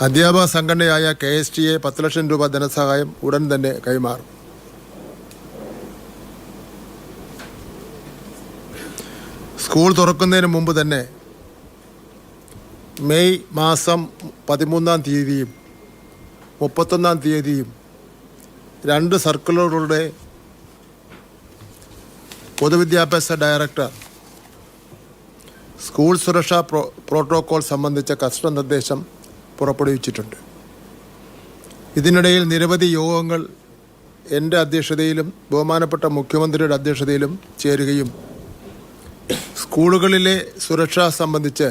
അധ്യാപക സംഘടനയായ KSTA 10 ലക്ഷം രൂപ ധനസഹായം ഉടൻ തന്നെ കൈമാറും. സ്കൂൾ തുറക്കുന്നതിന് മുമ്പ് തന്നെ മെയ് മാസം 13-ാം തീയതിയും 31-ാം തീയതിയും 2 സർക്കിളുകളുടെ പൊതുവിദ്യാഭ്യാസ ഡയറക്ടർ സ്കൂൾ സുരക്ഷാ പ്രോട്ടോകോൾ സംബന്ധിച്ച കർശന നിർദ്ദേശം പുറപ്പെടുവിച്ചിട്ടുണ്ട്. ഇതിനിടയിൽ നിരവധി യോഗങ്ങൾ എൻ്റെ അധ്യക്ഷതയിലും ബഹുമാനപ്പെട്ട മുഖ്യമന്ത്രിയുടെ അധ്യക്ഷതയിലും ചേരുകയും സ്കൂളുകളിലെ സുരക്ഷ സംബന്ധിച്ച്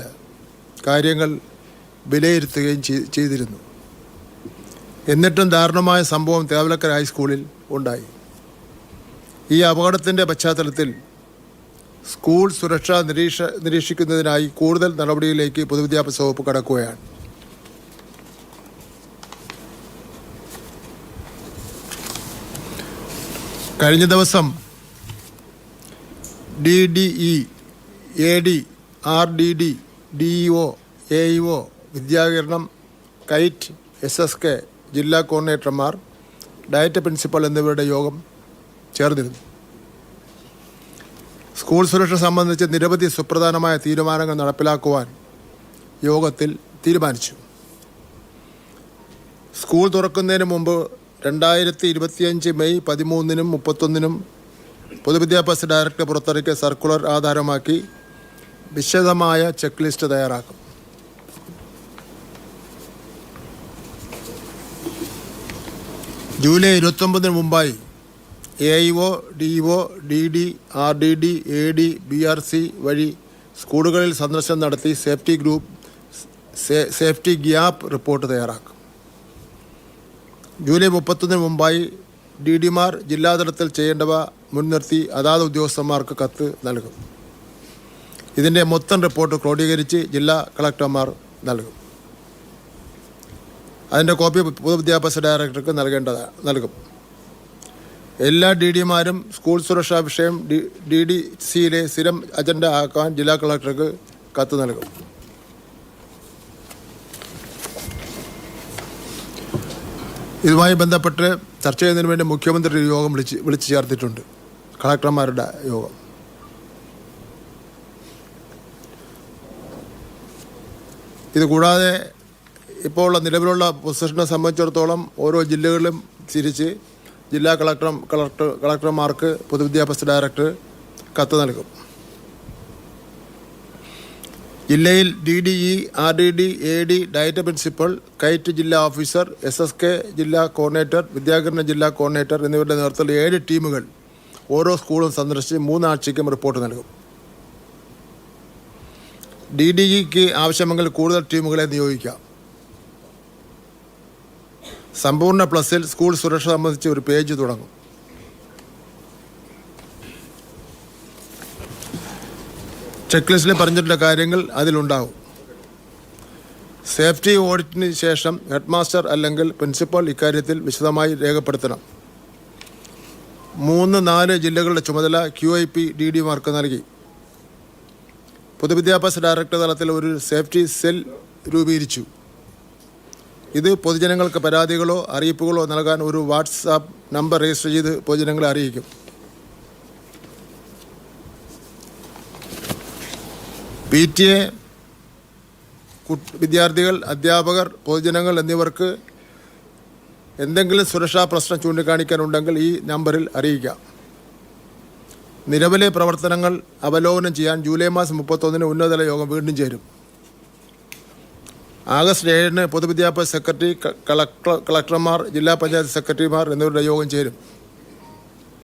കാര്യങ്ങൾ വിലയിരുത്തുകയും ചെയ്തിരുന്നു. എന്നിട്ടും ദാരുണമായ സംഭവം തേവലക്കര ഹൈസ്കൂളിൽ ഉണ്ടായി. ഈ അപകടത്തിൻ്റെ പശ്ചാത്തലത്തിൽ സ്കൂൾ സുരക്ഷ നിരീക്ഷിക്കുന്നതിനായി കൂടുതൽ നടപടിയിലേക്ക് പൊതുവിദ്യാഭ്യാസ വകുപ്പ് കടക്കുകയാണ്. കഴിഞ്ഞ ദിവസം DDE, AD, RDD, DEO, AEO, വിദ്യാകരണം, KITE, SSK, ജില്ലാ കോർഡിനേറ്റർമാർ, ഡയറ്റ് പ്രിൻസിപ്പൽ എന്നിവരുടെ യോഗം ചേർന്നിരുന്നു. സ്കൂൾ സുരക്ഷ സംബന്ധിച്ച് നിരവധി സുപ്രധാനമായ തീരുമാനങ്ങൾ നടപ്പിലാക്കുവാൻ യോഗത്തിൽ തീരുമാനിച്ചു. സ്കൂൾ തുറക്കുന്നതിന് മുമ്പ് 2025 മെയ് 13-നും 31-നും പൊതുവിദ്യാഭ്യാസ ഡയറക്ടർ പുറത്തിറക്കിയ സർക്കുലർ ആധാരമാക്കി വിശദമായ ചെക്ക് ലിസ്റ്റ് തയ്യാറാക്കും. ജൂലൈ 29-ന് മുമ്പായി AEO, DEO, DD, RDD, AD, BRC വഴി സ്കൂളുകളിൽ സന്ദർശനം നടത്തി സേഫ്റ്റി ഗ്യാപ്പ് റിപ്പോർട്ട് തയ്യാറാക്കും. ജൂലൈ 31-ന് മുമ്പായി DDമാർ ജില്ലാതലത്തിൽ ചെയ്യേണ്ടവ മുൻനിർത്തി അതാത് ഉദ്യോഗസ്ഥന്മാർക്ക് കത്ത് നൽകും. ഇതിൻ്റെ മൊത്തം റിപ്പോർട്ട് ക്രോഡീകരിച്ച് ജില്ലാ കളക്ടർമാർ നൽകും. അതിൻ്റെ കോപ്പി പൊതുവിദ്യാഭ്യാസ ഡയറക്ടർക്ക് നൽകും. എല്ലാ DDമാരും സ്കൂൾ സുരക്ഷാ വിഷയം DDCയിലെ സ്ഥിരം അജണ്ട ആക്കാൻ ജില്ലാ കളക്ടർക്ക് കത്ത് നൽകും. ഇതുമായി ബന്ധപ്പെട്ട് ചർച്ച ചെയ്യുന്നതിന് വേണ്ടി മുഖ്യമന്ത്രി യോഗം വിളിച്ചു ചേർത്തിട്ടുണ്ട്, കളക്ടർമാരുടെ യോഗം. ഇതുകൂടാതെ ഇപ്പോൾ നിലവിലുള്ള പൊസിഷനെ സംബന്ധിച്ചിടത്തോളം ഓരോ ജില്ലകളിലും തിരിച്ച് ജില്ലാ കളക്ടർമാർക്ക് പൊതുവിദ്യാഭ്യാസ ഡയറക്ടർ കത്ത് നൽകും. ജില്ലയിൽ DDE, RDD, AD, diet principal, KITE ജില്ലാ ഓഫീസർ, SSK ജില്ലാ കോർഡിനേറ്റർ, വിദ്യാകരണ ജില്ലാ കോർഡിനേറ്റർ എന്നിവരുടെ നേതൃത്വത്തിൽ 7 ടീമുകൾ ഓരോ സ്കൂളും സന്ദർശിച്ച് 3 ആഴ്ചയ്ക്കും റിപ്പോർട്ട് നൽകും. DDEക്ക് ആവശ്യമെങ്കിൽ കൂടുതൽ ടീമുകളെ നിയോഗിക്കാം. സമ്പൂർണ്ണ പ്ലസിൽ സ്കൂൾ സുരക്ഷ സംബന്ധിച്ച് ഒരു പേജ് തുടങ്ങും. ചെക്ക് ലിസ്റ്റിൽ പറഞ്ഞിട്ടുള്ള കാര്യങ്ങൾ അതിലുണ്ടാവും. സേഫ്റ്റി ഓഡിറ്റിന് ശേഷം ഹെഡ് മാസ്റ്റർ അല്ലെങ്കിൽ പ്രിൻസിപ്പൽ ഇക്കാര്യത്തിൽ വിശദമായി രേഖപ്പെടുത്തണം. 3-4 ജില്ലകളുടെ ചുമതല QIP DDമാർക്ക് നൽകി. പൊതുവിദ്യാഭ്യാസ ഡയറക്ടർ തലത്തിൽ ഒരു സേഫ്റ്റി സെൽ രൂപീകരിച്ചു. ഇത് പൊതുജനങ്ങൾക്ക് പരാതികളോ അറിയിപ്പുകളോ നൽകാൻ ഒരു വാട്സാപ്പ് നമ്പർ രജിസ്റ്റർ ചെയ്ത് പൊതുജനങ്ങളെ അറിയിക്കും. PTA, വിദ്യാർത്ഥികൾ, അധ്യാപകർ, പൊതുജനങ്ങൾ എന്നിവർക്ക് എന്തെങ്കിലും സുരക്ഷാ പ്രശ്നം ചൂണ്ടിക്കാണിക്കാനുണ്ടെങ്കിൽ ഈ നമ്പറിൽ അറിയിക്കാം. നിലവിലെ പ്രവർത്തനങ്ങൾ അവലോകനം ചെയ്യാൻ ജൂലൈ മാസം 31-ന് ഉന്നതതല യോഗം വീണ്ടും ചേരും. ആഗസ്റ്റ് 7-ന് പൊതുവിദ്യാഭ്യാസ സെക്രട്ടറി, കളക്ടർമാർ, ജില്ലാ പഞ്ചായത്ത് സെക്രട്ടറിമാർ എന്നിവരുടെ യോഗം ചേരും.